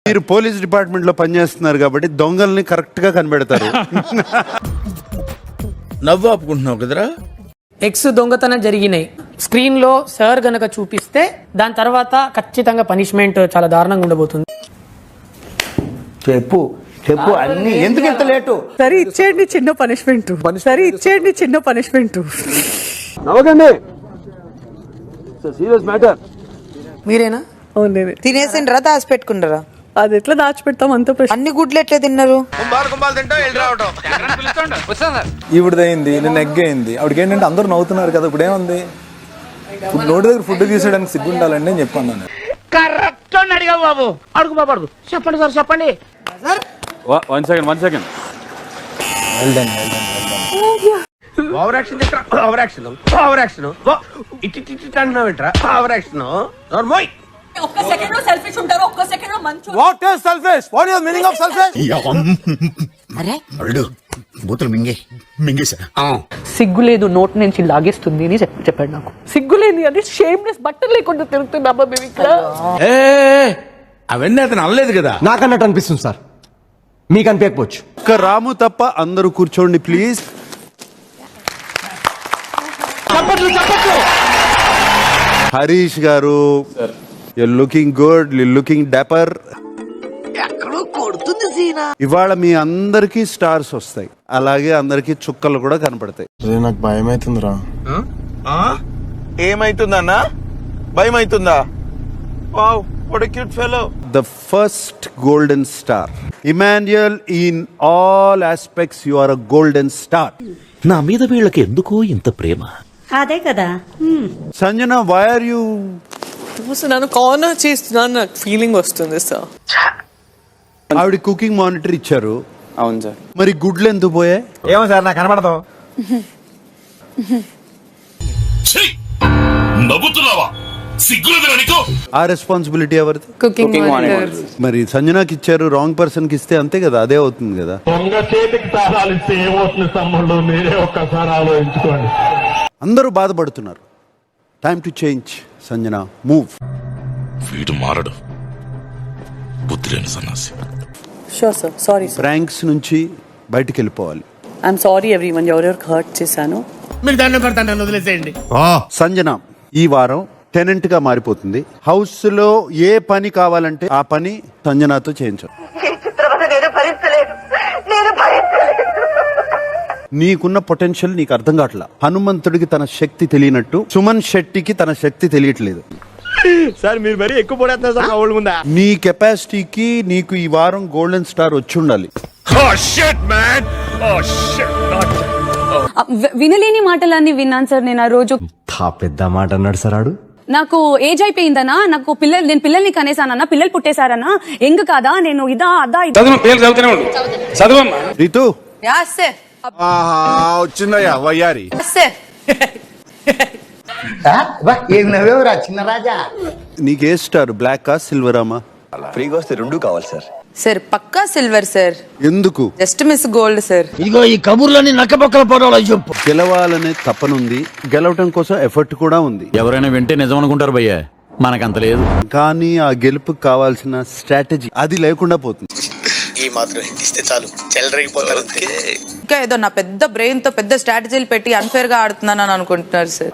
మీరు police department లో పనిచేస్తున్నారు కాబట్టి దొంగల్ని కరెక్ట్ గా కనిపెడతారు. నవ్వు ఆపుకుంటున్నావు కదరా. ఎక్స్ దొంగతనం జరిగినాయి స్క్రీన్ లో సార్ గనక చూపిస్తే దాని తర్వాత ఖచ్చితంగా పనిష్మెంట్ చాలా దారుణంగా ఉండబోతుంది. చెప్పు అన్ని ఎందుకు ఇంత లేటు? సరే ఇచ్చేయండి చిన్న పనిష్మెంట్. సరే ఇచ్చేయండి చిన్న పనిష్మెంట్. నవ్వకండి, serious matter. మీరేనా? అవును, తినేసిండ్రా దాచి పెట్టుకుంటారా? అది ఎట్లా దాచిపెడతాం అంత ప్రశ్న. అన్ని గుడ్లు ఎట్లా తిన్నారు? ఈవిడదైంది, నిన్న ఎగ్ అయింది. ఆవిడకి ఏంటంటే అందరూ నవ్వుతున్నారు కదా, ఇప్పుడు ఏముంది? నోటి దగ్గర ఫుడ్ తీసేయడానికి సిగ్గుండాలండి అని చెప్పాను నేను. కరెక్ట్ అడిగా బాబు. అడుగు బాబు అడుగు. చెప్పండి సార్, చెప్పండి. One second. ఓవర్ యాక్షన్ అంటున్నావు ఏంట్రా? Over action. ఒక్క సెకండ్ సెల్ఫిష్ ఉంటారు, ఒక్క సెకండ్ మంచి. What is selfish? What is meaning of selfish? సిగ్గు లేదు, నోట్ నుంచి లాగేస్తుంది అని చెప్పాడు నాకు. సిగ్గు లేదు అంటే షేమ్లెస్, బట్టలు లేకుండా తిరుగుతుంది అబ్బా మేము ఇక్కడ. అవన్నీ అతను అనలేదు కదా. నాకన్నట్టు అనిపిస్తుంది సార్, మీకు అనిపించకపోవచ్చు. ఒక్క రాము తప్ప అందరూ కూర్చోండి please. Harish garu, you looking good, you looking dapper. ఇవాళ మీ అందరికి స్టార్స్ వస్తాయి, అలాగే అందరికి చుక్కలు కూడా కనపడతాయి. నాకు భయం అవుతుందిరా. ఏమైతుందన్నా? భయం అవుతుందా? Wow, what a cute fellow. The first golden star. Emmanuel, in all aspects you are a golden star. నా మీద వీళ్ళకి ఎందుకో ఇంత ప్రేమ. అదే కదా. Sanjana, why are you? నన్ను కార్నర్ చేస్తున్నాను, నాకు ఫీలింగ్ వస్తుంది సార్. ఆవిడ కుకింగ్ మానిటర్ ఇచ్చారు. అవును సార్. మరి గుడ్లు ఎందుకు పోయాయి? ఏమో సార్, నాకు కనపడదు. నవ్వుతున్నావా? ఆ రెస్పాన్సిబిలిటీ ఎవరిది? Cooking monitor. మరి సంజనాకి ఇచ్చారు, రాంగ్ పర్సన్ కి ఇస్తే అంతే కదా, అదే అవుతుంది కదా. అందరూ బాధపడుతున్నారు. Time to change. Sanjana, move. వీడు మారడు, బుద్ధి లేని సన్నాసి. Sure sir, sorry sir. Pranks నుంచి బయటికి వెళ్ళిపోవాలి. ఐఎమ్ సారీ ఎవ్రీవన్, ఎవరెవరికి హర్ట్ చేశాను. మీరు దండం పెడతాను, నన్ను వదిలేసేయండి. సంజన ఈ వారం టెనెంట్ గా మారిపోతుంది. హౌస్ లో ఏ పని కావాలంటే ఆ పని సంజనాతో చేయించు. నీకున్న పొటెన్షియల్ నీకు అర్థం కావట్లా. హనుమంతుడికి తన శక్తి తెలియనట్టు సుమన్ శెట్టికి తన శక్తి తెలియట్లేదు. సార్ మీరు మరీ ఎక్కువ పడేస్తున్నారు సార్ మా ఊళ్ళ ముందా. నీ కెపాసిటీకి నీకు ఈ వారం గోల్డెన్ స్టార్ వచ్చి ఉండాలి. వినలేని మాటలన్నీ విన్నాను సార్ నేను ఆ రోజు. పెద్ద మాట అన్నాడు సార్ ఆడు. నాకు ఏజ్ అయిపోయిందనా, నాకు నేను పిల్లల్ని కనేసానన్నా, పిల్లలు పుట్టేశారన్నా, ఎంగ కాదా నేను, ఇదా అదా రీతు వచ్చిందయ్యా వయ్యారి. ఏం నవ్వేవరా చిన్న రాజా? నీకే స్టార్, బ్లాక్ ఆ సిల్వరామా? ఫ్రీగా వస్తే రెండు కావాలి సార్. సార్ పక్కా సిల్వర్ సార్. ఎందుకు? Just miss gold sir. ఇదిగో ఈ కబుర్లోని నక్కపక్కల పోవడం చెప్పు. గెలవాలనే తపనుంది, గెలవటం కోసం ఎఫర్ట్ కూడా ఉంది. ఎవరైనా వింటే నిజం అనుకుంటారు భయ్యా, మనకంత లేదు. కానీ ఆ గెలుపుకి కావాల్సిన స్ట్రాటజీ అది లేకుండా పోతుంది. ఈ మాత్రం ఇస్తే చాలు, చెలరేగిపోతారు. ఇంకా ఏదో నా పెద్ద బ్రెయిన్ తో పెద్ద స్ట్రాటజీలు పెట్టి అన్ఫేర్ గా ఆడుతున్నానని అనుకుంటున్నారు సార్.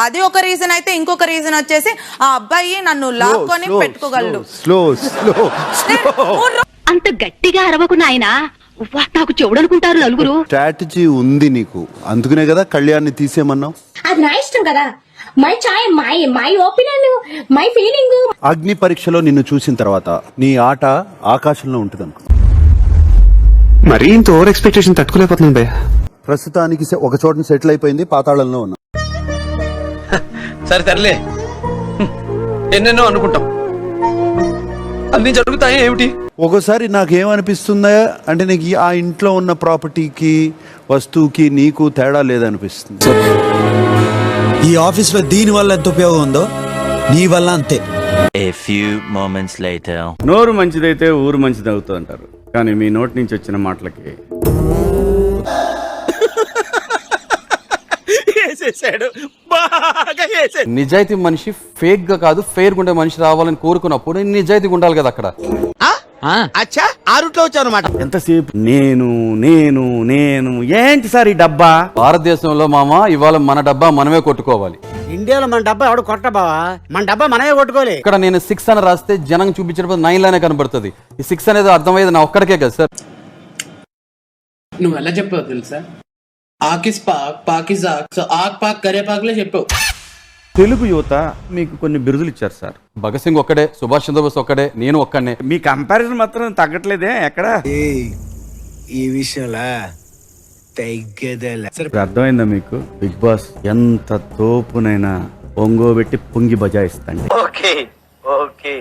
అది ఒక రీజన్ అయితే, ఇంకొక రీజన్ వచ్చేసి ఆ అబ్బాయి నన్ను లాక్కొని పెట్టుకోగలడు. స్లో స్లో అంత గట్టిగా అరవకు నాయనా, నాకు చెవుడనుకుంటారు నలుగురు. స్ట్రాటజీ ఉంది నీకు, అందుకనే కదా కళ్యాణ్ని తీసేయమన్నావు. అది నా ఇష్టం కదా, my chai, my opinion, my feeling. అగ్ని పరీక్షలో నిన్ను చూసిన తర్వాత నీ ఆట ఆకాశంలో ఉంటుంది అనుకో. మరీ ఇంత ఓవర్ ఎక్స్పెక్టేషన్ తట్టుకోలేకపోతున్నాను భయ్యా. ప్రస్తుతానికి ఒక చోట సెటిల్ అయిపోయింది, పాతాళంలో ఉన్నా. సరే తరలే, ఎన్నెన్నో అనుకుంటాం, అన్ని జరుగుతాయి ఏమిటి? ఒకసారి నాకేమనిపిస్తుందా అంటే నీకు ఆ ఇంట్లో ఉన్న ప్రాపర్టీకి వస్తువుకి నీకు తేడా లేదనిపిస్తుంది. ఈ ఆఫీస్ లో దీని వల్ల ఎంత ఉపయోగం ఉందో నీ వల్ల అంతే. నోరు మంచిదైతే ఊరు మంచిది అవుతుంది అంటారు, కానీ మీ నోటి నుంచి వచ్చిన మాటలకి వేసేసాడు, బాగా వేసాడు. నిజాయితీ మనిషి ఫేక్ గా కాదు, ఫెయిర్ గుండే మనిషి రావాలని కోరుకున్నప్పుడు నిజాయితీగా ఉండాలి కదా అక్కడ. అచ్చా ఆ రూట్ లో వచ్చావు అనమాట. ఎంతసేపు నేను నేను నేను ఏంటి సార్ ఈ డబ్బా? భారతదేశంలో మామ ఇవాళ మన డబ్బా మనమే కొట్టుకోవాలి. ఇండియాలో మన డబ్బా ఎవడు కొట్ట బావా, మన డబ్బా మనమే కొట్టుకోలే. ఇక్కడ నేను 6 అని రాస్తే జనం చూపించినప్పుడు 9 లానే కనబడుతుంది. ఈ 6 అనేది అర్థమయ్యేది నా ఒక్కడికే కదా సార్. నువ్వు ఎలా చెప్పావు తెలుసా? ఆకిస్ పాక్ పాకిజాక్, సో ఆక్ పాక్ కరేపాకులే చెప్పావు. తెలుగు యువత మీకు కొన్ని బిరుదులు ఇచ్చారు సార్. భగత్ సింగ్ ఒక్కడే, సుభాష్ చంద్రబోస్ ఒక్కడే, నేను ఒక్కడే. మీ కంపారిజన్ మాత్రం తగ్గట్లేదే ఎక్కడ? ఈ విషయంలో ఇప్పుడు అర్థమైందా మీకు? బిగ్ బాస్ ఎంత తోపునైనా ఒంగోబెట్టి పొంగి బజాయిస్తాండి. ఓకే ఓకే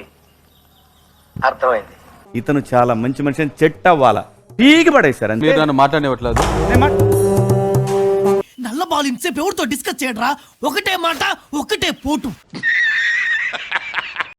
అర్థమైంది. ఇతను చాలా మంచి మనిషి అని చెట్టు అవ్వాలా, పీకి పడేశారు అంతే. మీరు నన్ను మాట్లాడనివ్వట్లేదు. నల్ల బాల్ ఇంతసేపు ఎవరితో డిస్కస్ చేయడరా? ఒకటే మాట ఒకటే పోటు.